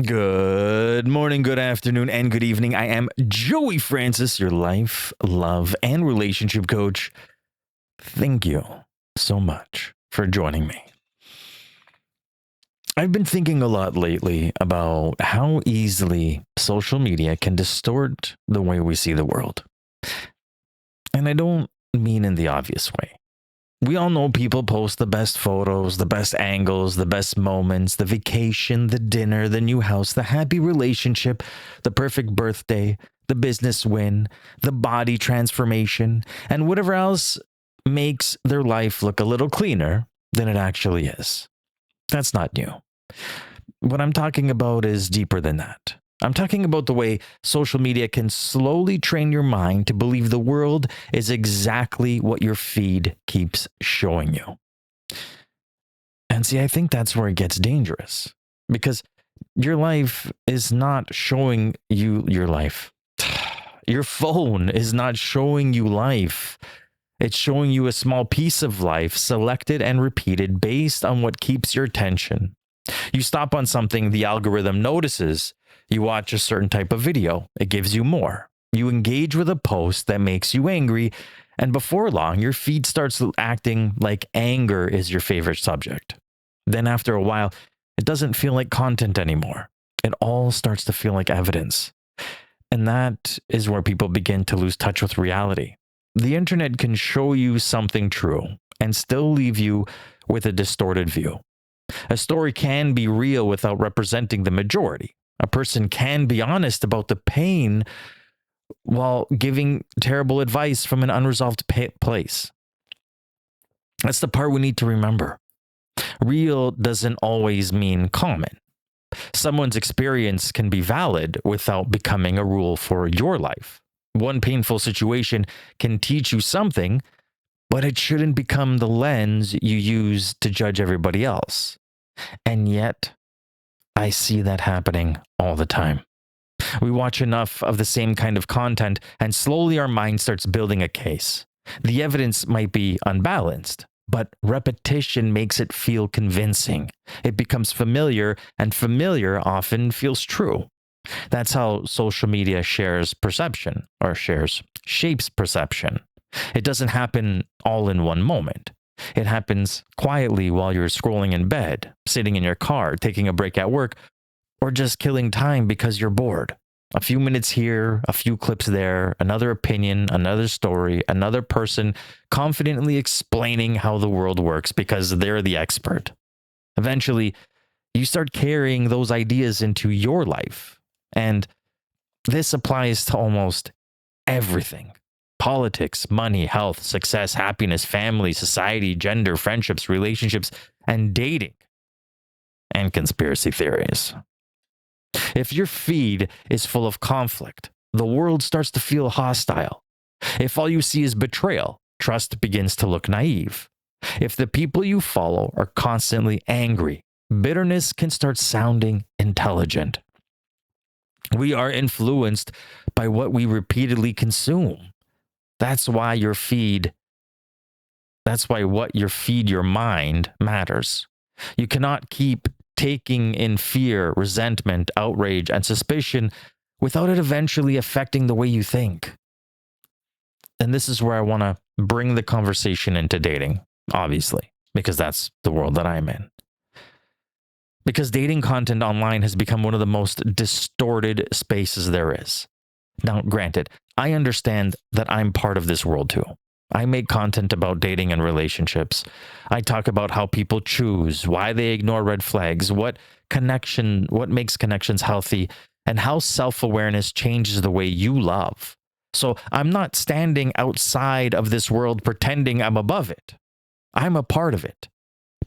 Good morning, good afternoon, and good evening. I am Joey Francis, your life, love, and relationship coach. Thank you so much for joining me. I've been thinking a lot lately about how easily social media can distort the way we see the world. And I don't mean in the obvious way. We all know people post the best photos, the best angles, the best moments, the vacation, the dinner, the new house, the happy relationship, the perfect birthday, the business win, the body transformation, and whatever else makes their life look a little cleaner than it actually is. That's not new. What I'm talking about is deeper than that. I'm talking about the way social media can slowly train your mind to believe the world is exactly what your feed keeps showing you. And see, I think that's where it gets dangerous because your life is not showing you your life. Your phone is not showing you life. It's showing you a small piece of life selected and repeated based on what keeps your attention. You stop on something the algorithm notices. You watch a certain type of video, it gives you more. You engage with a post that makes you angry, and before long, your feed starts acting like anger is your favorite subject. Then after a while, it doesn't feel like content anymore. It all starts to feel like evidence. And that is where people begin to lose touch with reality. The internet can show you something true and still leave you with a distorted view. A story can be real without representing the majority. A person can be honest about the pain while giving terrible advice from an unresolved place. That's the part we need to remember. Real doesn't always mean common. Someone's experience can be valid without becoming a rule for your life. One painful situation can teach you something, but it shouldn't become the lens you use to judge everybody else. And yet, I see that happening all the time. We watch enough of the same kind of content, and slowly our mind starts building a case. The evidence might be unbalanced, but repetition makes it feel convincing. It becomes familiar, and familiar often feels true. That's how social media shapes perception. It doesn't happen all in one moment. It happens quietly while you're scrolling in bed, sitting in your car, taking a break at work, or just killing time because you're bored. A few minutes here, a few clips there, another opinion, another story, another person confidently explaining how the world works because they're the expert. Eventually, you start carrying those ideas into your life. And this applies to almost everything. Politics, money, health, success, happiness, family, society, gender, friendships, relationships, and dating, and conspiracy theories. If your feed is full of conflict, the world starts to feel hostile. If all you see is betrayal, trust begins to look naive. If the people you follow are constantly angry, bitterness can start sounding intelligent. We are influenced by what we repeatedly consume. That's why what you feed your mind matters. You cannot keep taking in fear, resentment, outrage, and suspicion without it eventually affecting the way you think. And this is where I want to bring the conversation into dating, obviously, because that's the world that I'm in. Because dating content online has become one of the most distorted spaces there is. Now, granted, I understand that I'm part of this world too. I make content about dating and relationships. I talk about how people choose, why they ignore red flags, what makes connections healthy, and how self-awareness changes the way you love. So I'm not standing outside of this world pretending I'm above it. I'm a part of it.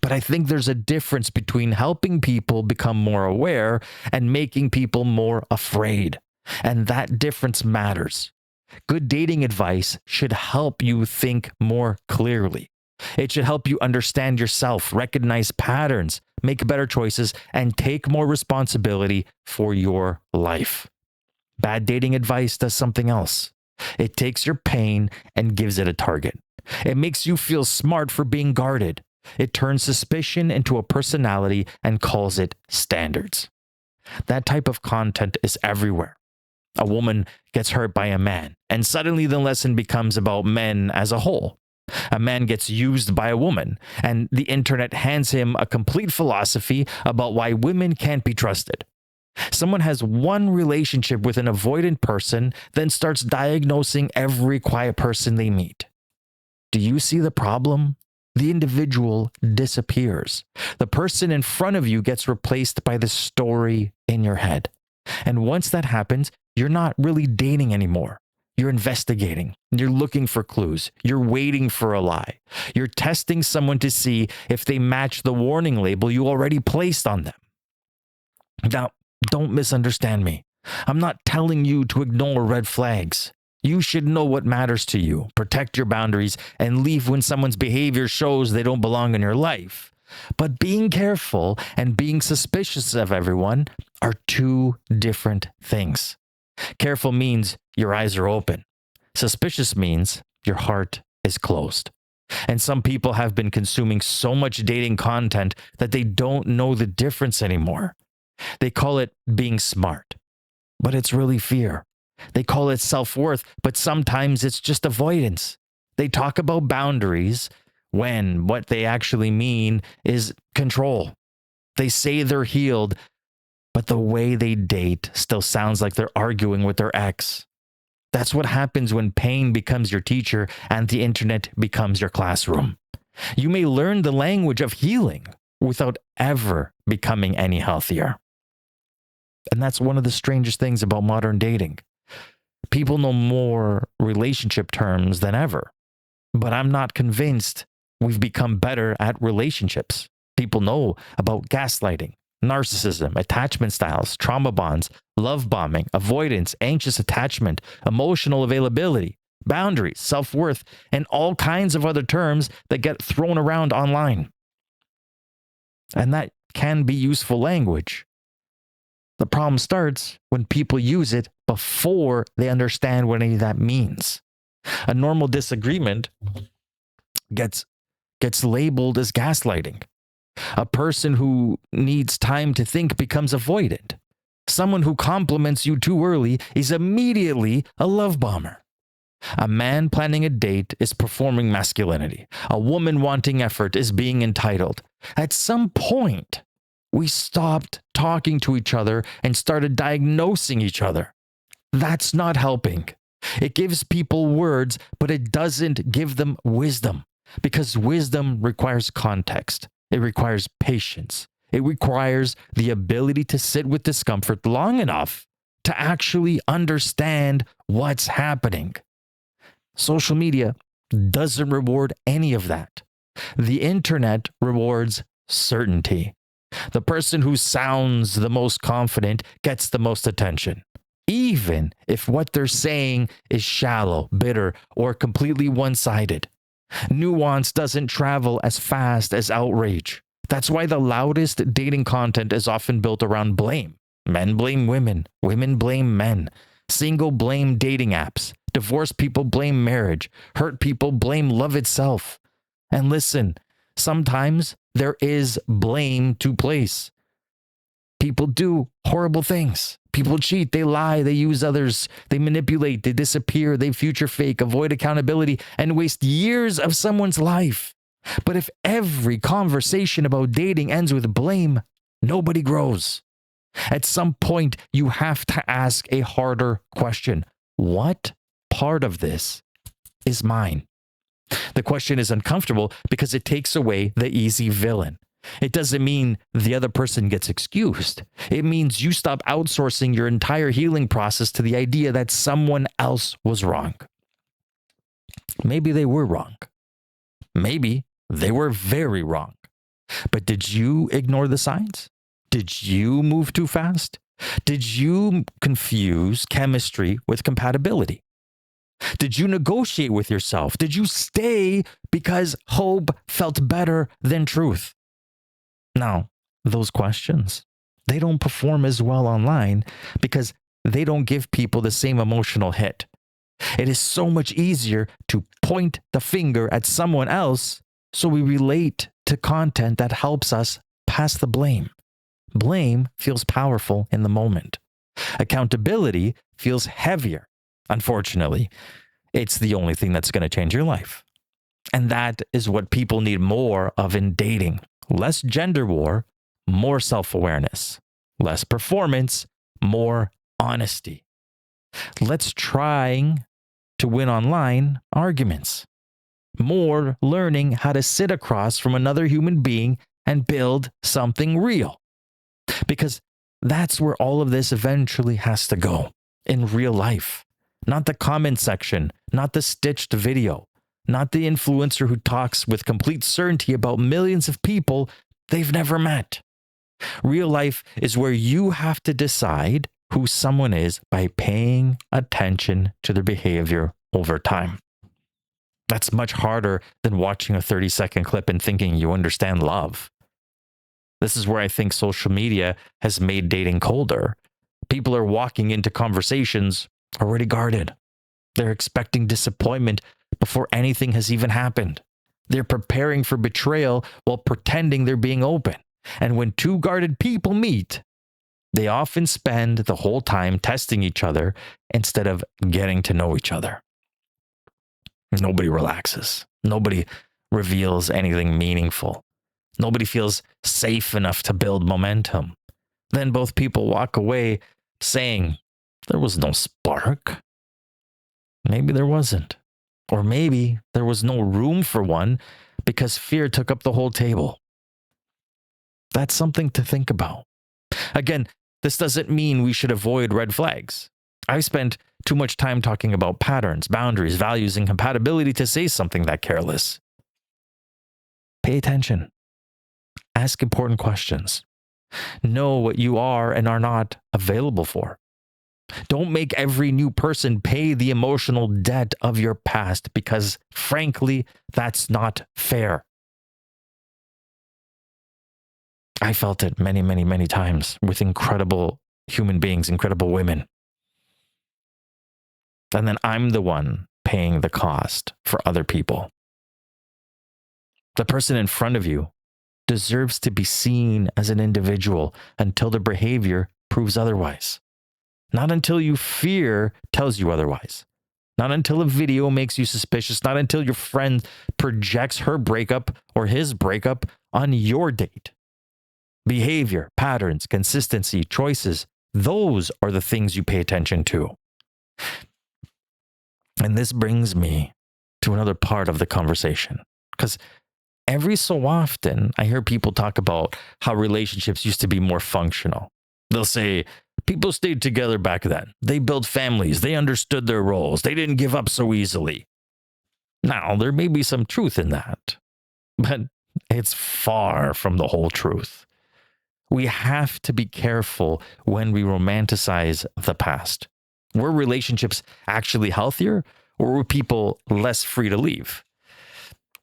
But I think there's a difference between helping people become more aware and making people more afraid. And that difference matters. Good dating advice should help you think more clearly. It should help you understand yourself, recognize patterns, make better choices, and take more responsibility for your life. Bad dating advice does something else. It takes your pain and gives it a target. It makes you feel smart for being guarded. It turns suspicion into a personality and calls it standards. That type of content is everywhere. A woman gets hurt by a man, and suddenly the lesson becomes about men as a whole. A man gets used by a woman, and the internet hands him a complete philosophy about why women can't be trusted. Someone has one relationship with an avoidant person, then starts diagnosing every quiet person they meet. Do you see the problem? The individual disappears. The person in front of you gets replaced by the story in your head. And once that happens, you're not really dating anymore. You're investigating. You're looking for clues. You're waiting for a lie. You're testing someone to see if they match the warning label you already placed on them. Now, don't misunderstand me. I'm not telling you to ignore red flags. You should know what matters to you, protect your boundaries, and leave when someone's behavior shows they don't belong in your life. But being careful and being suspicious of everyone are two different things. Careful means your eyes are open. Suspicious means your heart is closed. And some people have been consuming so much dating content that they don't know the difference anymore. They call it being smart, but it's really fear. They call it self-worth, but sometimes it's just avoidance. They talk about boundaries when what they actually mean is control. They say they're healed, but the way they date still sounds like they're arguing with their ex. That's what happens when pain becomes your teacher and the internet becomes your classroom. You may learn the language of healing without ever becoming any healthier. And that's one of the strangest things about modern dating. People know more relationship terms than ever, but I'm not convinced we've become better at relationships. People know about gaslighting, narcissism, attachment styles, trauma bonds, love bombing, avoidance, anxious attachment, emotional availability, boundaries, self-worth, and all kinds of other terms that get thrown around online. And that can be useful language. The problem starts when people use it before they understand what any of that means. A normal disagreement gets labeled as gaslighting. A person who needs time to think becomes avoidant. Someone who compliments you too early is immediately a love bomber. A man planning a date is performing masculinity. A woman wanting effort is being entitled. At some point, we stopped talking to each other and started diagnosing each other. That's not helping. It gives people words, but it doesn't give them wisdom, because wisdom requires context. It requires patience. It requires the ability to sit with discomfort long enough to actually understand what's happening. Social media doesn't reward any of that. The internet rewards certainty. The person who sounds the most confident gets the most attention, even if what they're saying is shallow, bitter, or completely one-sided. Nuance doesn't travel as fast as outrage. That's why the loudest dating content is often built around blame. Men blame women, women blame men. Single blame dating apps. Divorced people blame marriage. Hurt people blame love itself. And listen, sometimes there is blame to place. People do horrible things. People cheat, they lie, they use others, they manipulate, they disappear, they future fake, avoid accountability, and waste years of someone's life. But if every conversation about dating ends with blame, nobody grows. At some point, you have to ask a harder question. What part of this is mine? The question is uncomfortable because it takes away the easy villain. It doesn't mean the other person gets excused. It means you stop outsourcing your entire healing process to the idea that someone else was wrong. Maybe they were wrong. Maybe they were very wrong. But did you ignore the signs? Did you move too fast? Did you confuse chemistry with compatibility? Did you negotiate with yourself? Did you stay because hope felt better than truth? Now, those questions, they don't perform as well online because they don't give people the same emotional hit. It is so much easier to point the finger at someone else, so we relate to content that helps us pass the blame. Blame feels powerful in the moment. Accountability feels heavier. Unfortunately, it's the only thing that's going to change your life. And that is what people need more of in dating. Less gender war, more self-awareness. Less performance, more honesty. Less trying to win online arguments. More learning how to sit across from another human being and build something real. Because that's where all of this eventually has to go, in real life. Not the comment section, not the stitched video, not the influencer who talks with complete certainty about millions of people they've never met. Real life is where you have to decide who someone is by paying attention to their behavior over time. That's much harder than watching a 30-second clip and thinking you understand love. This is where I think social media has made dating colder. People are walking into conversations already guarded. They're expecting disappointment before anything has even happened. They're preparing for betrayal while pretending they're being open. And when two guarded people meet, they often spend the whole time testing each other instead of getting to know each other. Nobody relaxes. Nobody reveals anything meaningful. Nobody feels safe enough to build momentum. Then both people walk away saying, there was no spark. Maybe there wasn't. Or maybe there was no room for one because fear took up the whole table. That's something to think about. Again, this doesn't mean we should avoid red flags. I've spent too much time talking about patterns, boundaries, values, and compatibility to say something that careless. Pay attention. Ask important questions. Know what you are and are not available for. Don't make every new person pay the emotional debt of your past because, frankly, that's not fair. I felt it many, many, many times with incredible human beings, incredible women. And then I'm the one paying the cost for other people. The person in front of you deserves to be seen as an individual until their behavior proves otherwise. Not until your fear tells you otherwise. Not until a video makes you suspicious. Not until your friend projects her breakup or his breakup on your date. Behavior, patterns, consistency, choices, those are the things you pay attention to. And this brings me to another part of the conversation. Because every so often, I hear people talk about how relationships used to be more functional. They'll say, people stayed together back then. They built families. They understood their roles. They didn't give up so easily. Now, there may be some truth in that, but it's far from the whole truth. We have to be careful when we romanticize the past. Were relationships actually healthier, or were people less free to leave?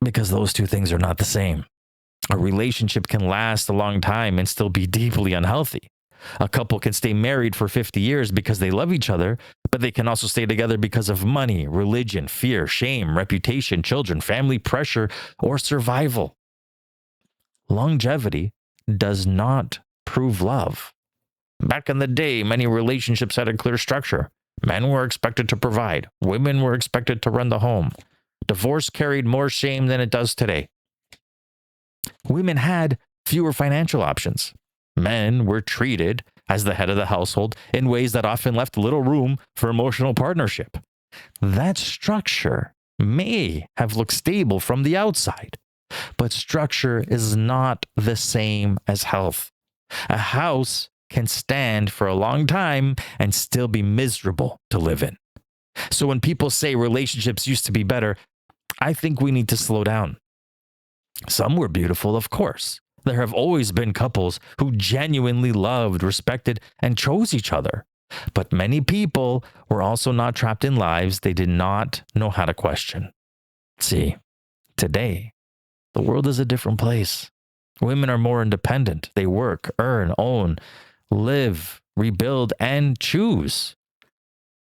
Because those two things are not the same. A relationship can last a long time and still be deeply unhealthy. A couple can stay married for 50 years because they love each other, but they can also stay together because of money, religion, fear, shame, reputation, children, family pressure, or survival. Longevity does not prove love. Back in the day, many relationships had a clear structure. Men were expected to provide. Women were expected to run the home. Divorce carried more shame than it does today. Women had fewer financial options. Men were treated as the head of the household in ways that often left little room for emotional partnership. That structure may have looked stable from the outside, but structure is not the same as health. A house can stand for a long time and still be miserable to live in. So when people say relationships used to be better, I think we need to slow down. Some were beautiful, of course. There have always been couples who genuinely loved, respected, and chose each other. But many people were also not trapped in lives they did not know how to question. See, today, the world is a different place. Women are more independent. They work, earn, own, live, rebuild, and choose.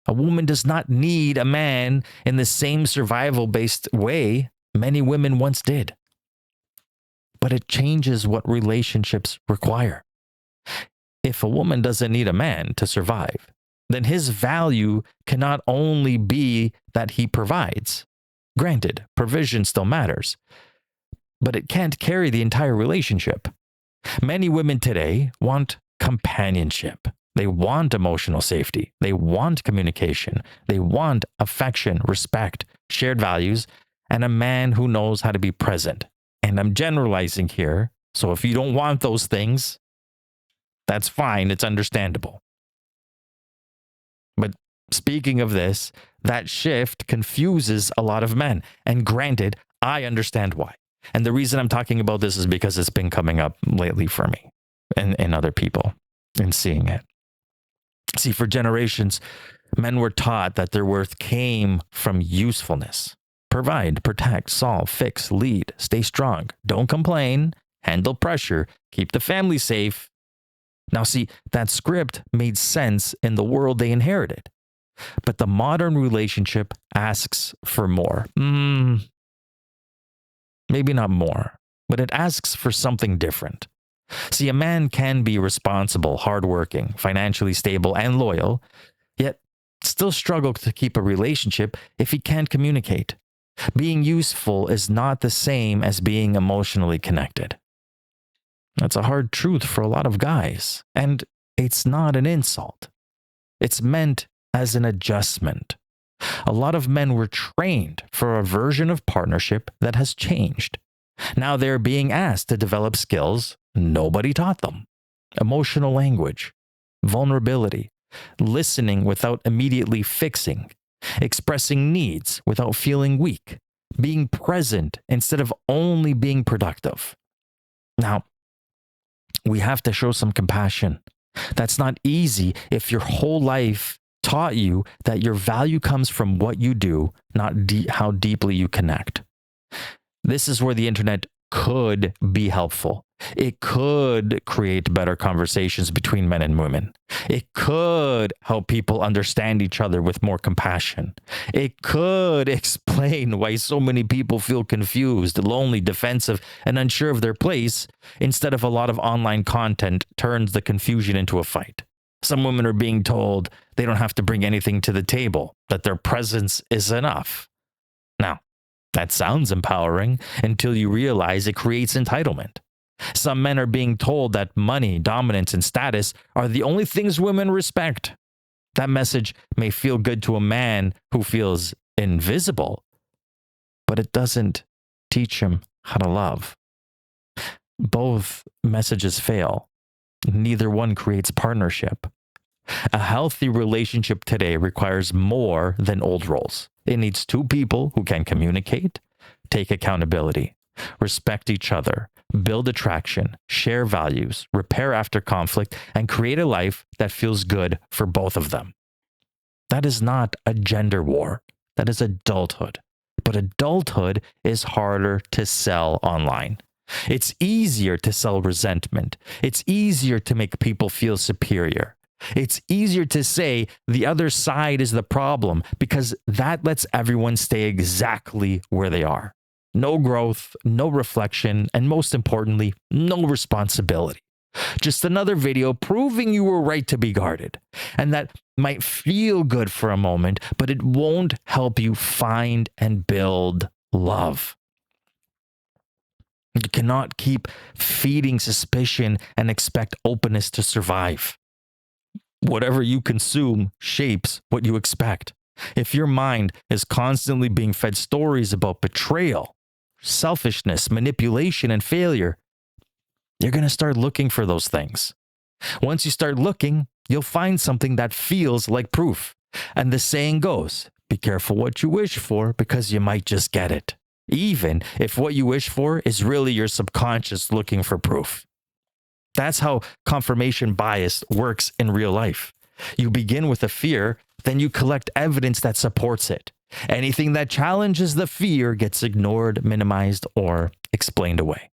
A woman does not need a man in the same survival-based way many women once did. But it changes what relationships require. If a woman doesn't need a man to survive, then his value cannot only be that he provides. Granted, provision still matters, but it can't carry the entire relationship. Many women today want companionship. They want emotional safety. They want communication. They want affection, respect, shared values, and a man who knows how to be present. And I'm generalizing here. So if you don't want those things, that's fine. It's understandable. But speaking of this, that shift confuses a lot of men. And granted, I understand why. And the reason I'm talking about this is because it's been coming up lately for me and other people and seeing it. See, for generations, men were taught that their worth came from usefulness. Provide, protect, solve, fix, lead, stay strong, don't complain, handle pressure, keep the family safe. Now, see, that script made sense in the world they inherited. But the modern relationship asks for more. Maybe not more, but it asks for something different. See, a man can be responsible, hardworking, financially stable, and loyal, yet still struggle to keep a relationship if he can't communicate. Being useful is not the same as being emotionally connected. That's a hard truth for a lot of guys, and it's not an insult. It's meant as an adjustment. A lot of men were trained for a version of partnership that has changed. Now they're being asked to develop skills nobody taught them. Emotional language, vulnerability, listening without immediately fixing, expressing needs without feeling weak, being present instead of only being productive. Now, we have to show some compassion. That's not easy if your whole life taught you that your value comes from what you do, not how deeply you connect. This is where the internet could be helpful. It could create better conversations between men and women. It could help people understand each other with more compassion. It could explain why so many people feel confused, lonely, defensive, and unsure of their place, instead of a lot of online content turns the confusion into a fight. Some women are being told they don't have to bring anything to the table, that their presence is enough. Now, that sounds empowering until you realize it creates entitlement. Some men are being told that money, dominance, and status are the only things women respect. That message may feel good to a man who feels invisible, but it doesn't teach him how to love. Both messages fail. Neither one creates partnership. A healthy relationship today requires more than old roles. It needs two people who can communicate, take accountability, respect each other, build attraction, share values, repair after conflict, and create a life that feels good for both of them. That is not a gender war. That is adulthood. But adulthood is harder to sell online. It's easier to sell resentment. It's easier to make people feel superior. It's easier to say the other side is the problem because that lets everyone stay exactly where they are. No growth, no reflection, and most importantly, no responsibility. Just another video proving you were right to be guarded. And that might feel good for a moment, but it won't help you find and build love. You cannot keep feeding suspicion and expect openness to survive. Whatever you consume shapes what you expect. If your mind is constantly being fed stories about betrayal, selfishness, manipulation, and failure, you're going to start looking for those things. Once you start looking, you'll find something that feels like proof. And the saying goes, be careful what you wish for because you might just get it. Even if what you wish for is really your subconscious looking for proof. That's how confirmation bias works in real life. You begin with a fear, then you collect evidence that supports it. Anything that challenges the fear gets ignored, minimized, or explained away.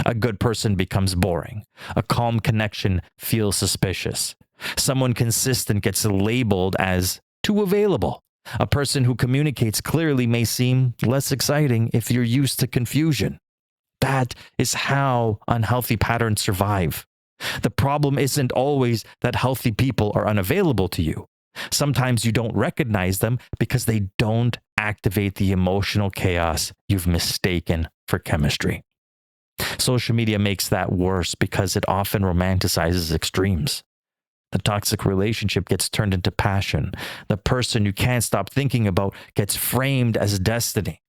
A good person becomes boring. A calm connection feels suspicious. Someone consistent gets labeled as too available. A person who communicates clearly may seem less exciting if you're used to confusion. That is how unhealthy patterns survive. The problem isn't always that healthy people are unavailable to you. Sometimes you don't recognize them because they don't activate the emotional chaos you've mistaken for chemistry. Social media makes that worse because it often romanticizes extremes. The toxic relationship gets turned into passion. The person you can't stop thinking about gets framed as destiny.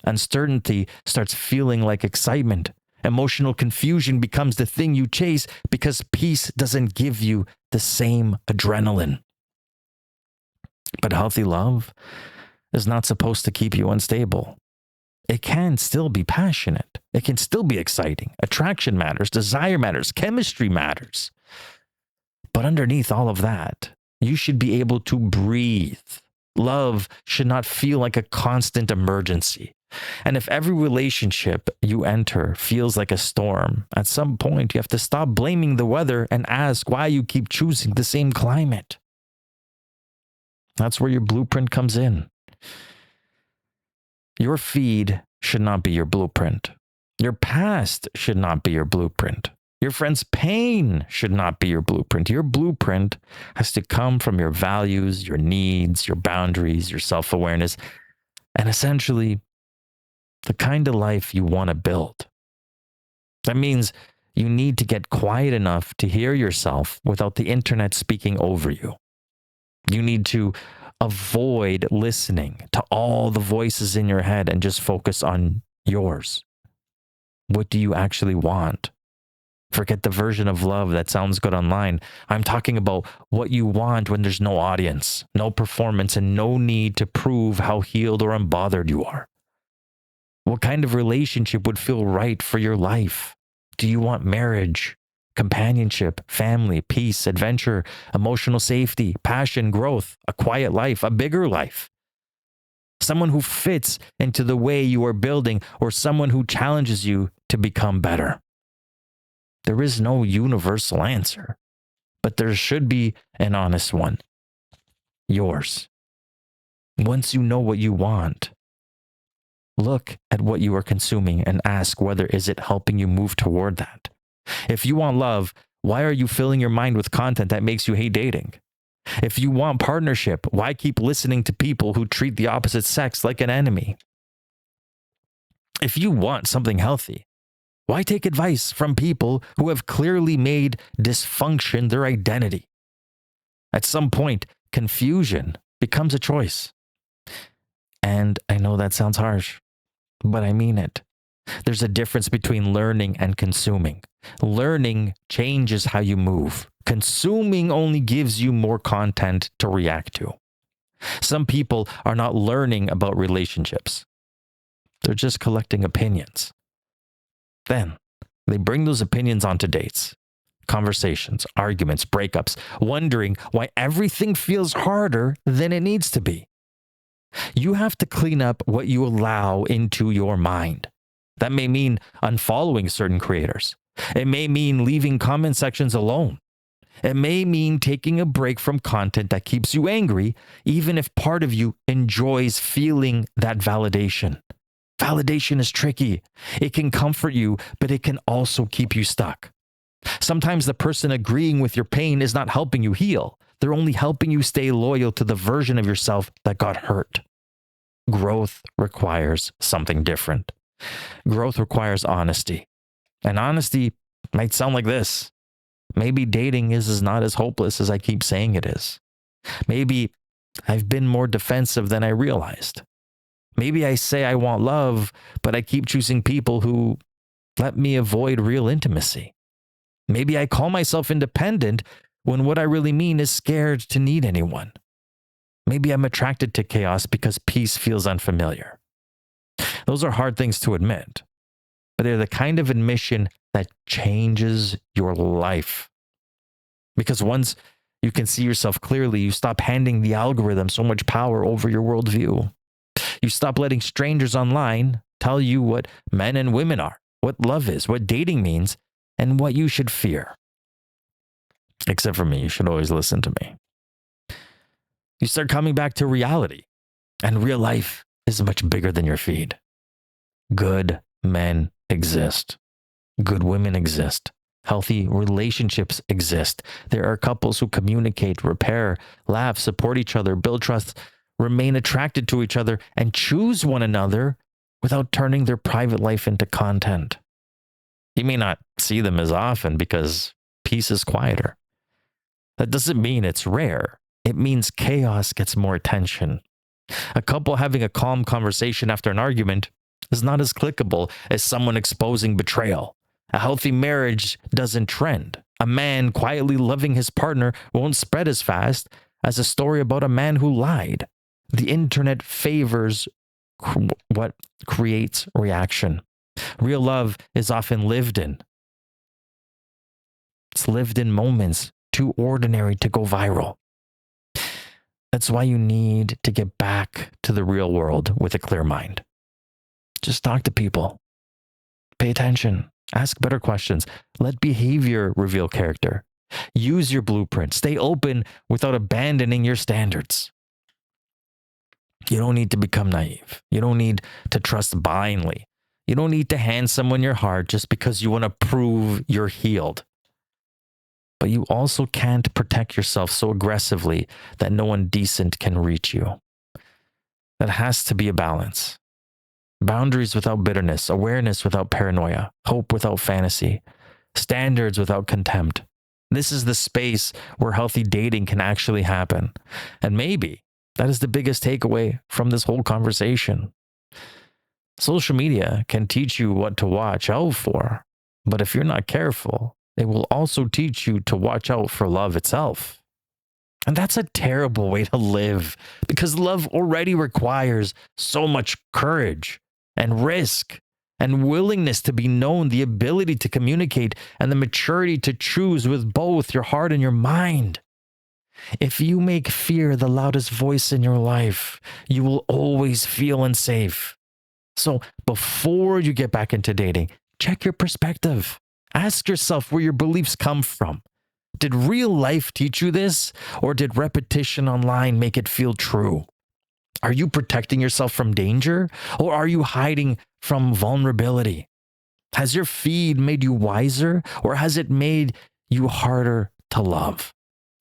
Uncertainty starts feeling like excitement. Emotional confusion becomes the thing you chase because peace doesn't give you the same adrenaline. But healthy love is not supposed to keep you unstable. It can still be passionate. It can still be exciting. Attraction matters, desire matters, chemistry matters. But underneath all of that, you should be able to breathe. Love should not feel like a constant emergency. And if every relationship you enter feels like a storm, at some point you have to stop blaming the weather and ask why you keep choosing the same climate. That's where your blueprint comes in. Your feed should not be your blueprint. Your past should not be your blueprint. Your friend's pain should not be your blueprint. Your blueprint has to come from your values, your needs, your boundaries, your self-awareness, and essentially the kind of life you want to build. That means you need to get quiet enough to hear yourself without the internet speaking over you. You need to avoid listening to all the voices in your head and just focus on yours. What do you actually want? Forget the version of love that sounds good online. I'm talking about what you want when there's no audience, no performance, and no need to prove how healed or unbothered you are. What kind of relationship would feel right for your life? Do you want marriage, companionship, family, peace, adventure, emotional safety, passion, growth, a quiet life, a bigger life? Someone who fits into the way you are building, or someone who challenges you to become better? There is no universal answer, but there should be an honest one. Yours. Once you know what you want, look at what you are consuming and ask whether is it helping you move toward that. If you want love, why are you filling your mind with content that makes you hate dating? If you want partnership, why keep listening to people who treat the opposite sex like an enemy? If you want something healthy, why take advice from people who have clearly made dysfunction their identity? At some point, confusion becomes a choice. And I know that sounds harsh, but I mean it. There's a difference between learning and consuming. Learning changes how you move. Consuming only gives you more content to react to. Some people are not learning about relationships. They're just collecting opinions. Then they bring those opinions onto dates, conversations, arguments, breakups, wondering why everything feels harder than it needs to be. You have to clean up what you allow into your mind. That may mean unfollowing certain creators. It may mean leaving comment sections alone. It may mean taking a break from content that keeps you angry, even if part of you enjoys feeling that validation. Validation is tricky. It can comfort you, but it can also keep you stuck. Sometimes the person agreeing with your pain is not helping you heal. They're only helping you stay loyal to the version of yourself that got hurt. Growth requires something different. Growth requires honesty. And honesty might sound like this. Maybe dating is not as hopeless as I keep saying it is. Maybe I've been more defensive than I realized. Maybe I say I want love, but I keep choosing people who let me avoid real intimacy. Maybe I call myself independent when what I really mean is scared to need anyone. Maybe I'm attracted to chaos because peace feels unfamiliar. Those are hard things to admit, but they're the kind of admission that changes your life. Because once you can see yourself clearly, you stop handing the algorithm so much power over your worldview. You stop letting strangers online tell you what men and women are, what love is, what dating means, and what you should fear. Except for me, you should always listen to me. You start coming back to reality, and real life is much bigger than your feed. Good men exist. Good women exist. Healthy relationships exist. There are couples who communicate, repair, laugh, support each other, build trust, remain attracted to each other, and choose one another without turning their private life into content. You may not see them as often because peace is quieter. That doesn't mean it's rare. It means chaos gets more attention. A couple having a calm conversation after an argument is not as clickable as someone exposing betrayal. A healthy marriage doesn't trend. A man quietly loving his partner won't spread as fast as a story about a man who lied. The internet favors what creates reaction. Real love is often lived in. It's lived in moments too ordinary to go viral. That's why you need to get back to the real world with a clear mind. Just talk to people. Pay attention. Ask better questions. Let behavior reveal character. Use your blueprint. Stay open without abandoning your standards. You don't need to become naive. You don't need to trust blindly. You don't need to hand someone your heart just because you want to prove you're healed. But you also can't protect yourself so aggressively that no one decent can reach you. That has to be a balance. Boundaries without bitterness, awareness without paranoia, hope without fantasy, standards without contempt. This is the space where healthy dating can actually happen. And maybe that is the biggest takeaway from this whole conversation. Social media can teach you what to watch out for, but if you're not careful, it will also teach you to watch out for love itself. And that's a terrible way to live because love already requires so much courage and risk and willingness to be known, the ability to communicate, and the maturity to choose with both your heart and your mind. If you make fear the loudest voice in your life, you will always feel unsafe. So before you get back into dating, check your perspective. Ask yourself where your beliefs come from. Did real life teach you this, or did repetition online make it feel true? Are you protecting yourself from danger, or are you hiding from vulnerability? Has your feed made you wiser, or has it made you harder to love?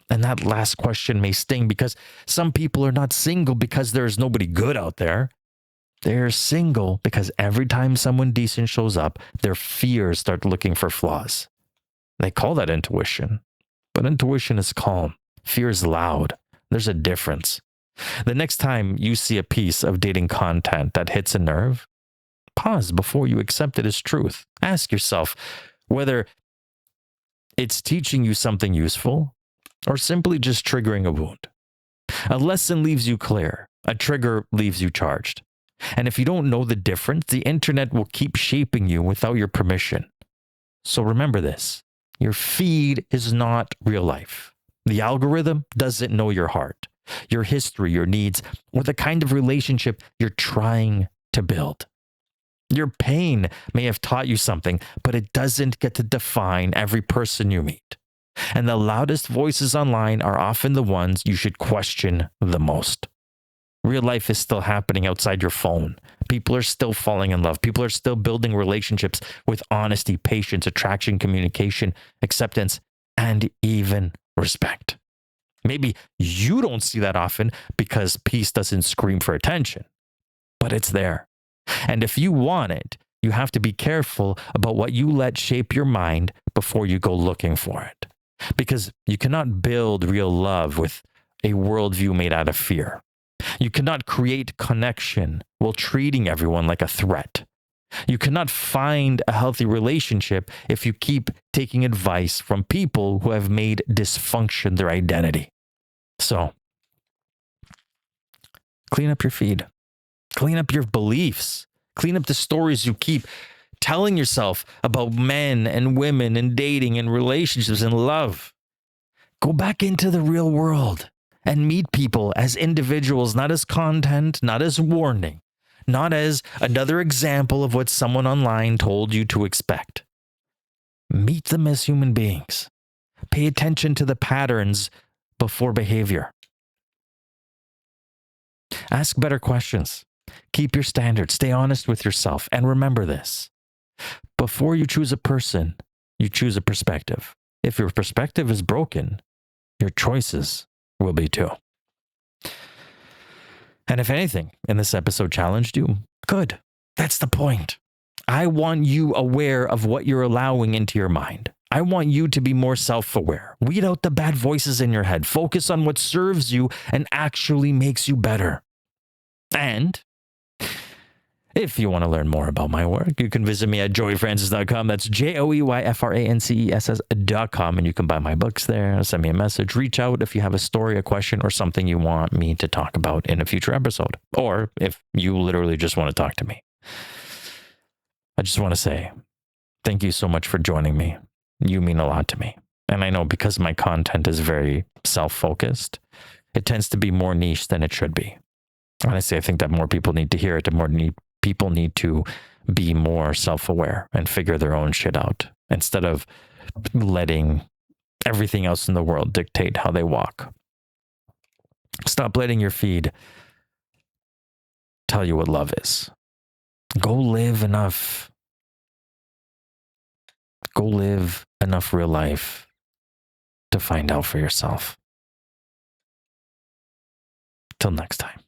And that last question may sting because some people are not single because there is nobody good out there. They're single because every time someone decent shows up, their fears start looking for flaws. They call that intuition. But intuition is calm. Fear is loud. There's a difference. The next time you see a piece of dating content that hits a nerve, pause before you accept it as truth. Ask yourself whether it's teaching you something useful or simply just triggering a wound. A lesson leaves you clear. A trigger leaves you charged. And if you don't know the difference, the internet will keep shaping you without your permission. So remember this. Your feed is not real life. The algorithm doesn't know your heart, your history, your needs, or the kind of relationship you're trying to build. Your pain may have taught you something, but it doesn't get to define every person you meet. And the loudest voices online are often the ones you should question the most. Real life is still happening outside your phone. People are still falling in love. People are still building relationships with honesty, patience, attraction, communication, acceptance, and even respect. Maybe you don't see that often because peace doesn't scream for attention, but it's there. And if you want it, you have to be careful about what you let shape your mind before you go looking for it. Because you cannot build real love with a worldview made out of fear. You cannot create connection while treating everyone like a threat. You cannot find a healthy relationship if you keep taking advice from people who have made dysfunction their identity. So, clean up your feed. Clean up your beliefs. Clean up the stories you keep telling yourself about men and women and dating and relationships and love. Go back into the real world and meet people as individuals, not as content, not as warning, not as another example of what someone online told you to expect. Meet them as human beings. Pay attention to the patterns before behavior. Ask better questions. Keep your standards. Stay honest with yourself. And remember this. Before you choose a person, You choose a perspective. If your perspective is broken, your choices will be too. And if anything in this episode challenged you, good. That's the point. I want you aware of what you're allowing into your mind. I want you to be more self-aware. Weed out the bad voices in your head. Focus on what serves you and actually makes you better. And if you want to learn more about my work, you can visit me at joeyfrancis.com. That's joeyfrances.com. And you can buy my books there. Send me a message. Reach out if you have a story, a question, or something you want me to talk about in a future episode. Or if you literally just want to talk to me. I just want to say thank you so much for joining me. You mean a lot to me. And I know because my content is very self-focused, it tends to be more niche than it should be. Honestly, I think that more people need to hear it, and people need to be more self-aware and figure their own shit out instead of letting everything else in the world dictate how they walk. Stop letting your feed tell you what love is. Go live enough real life to find out for yourself. Till next time.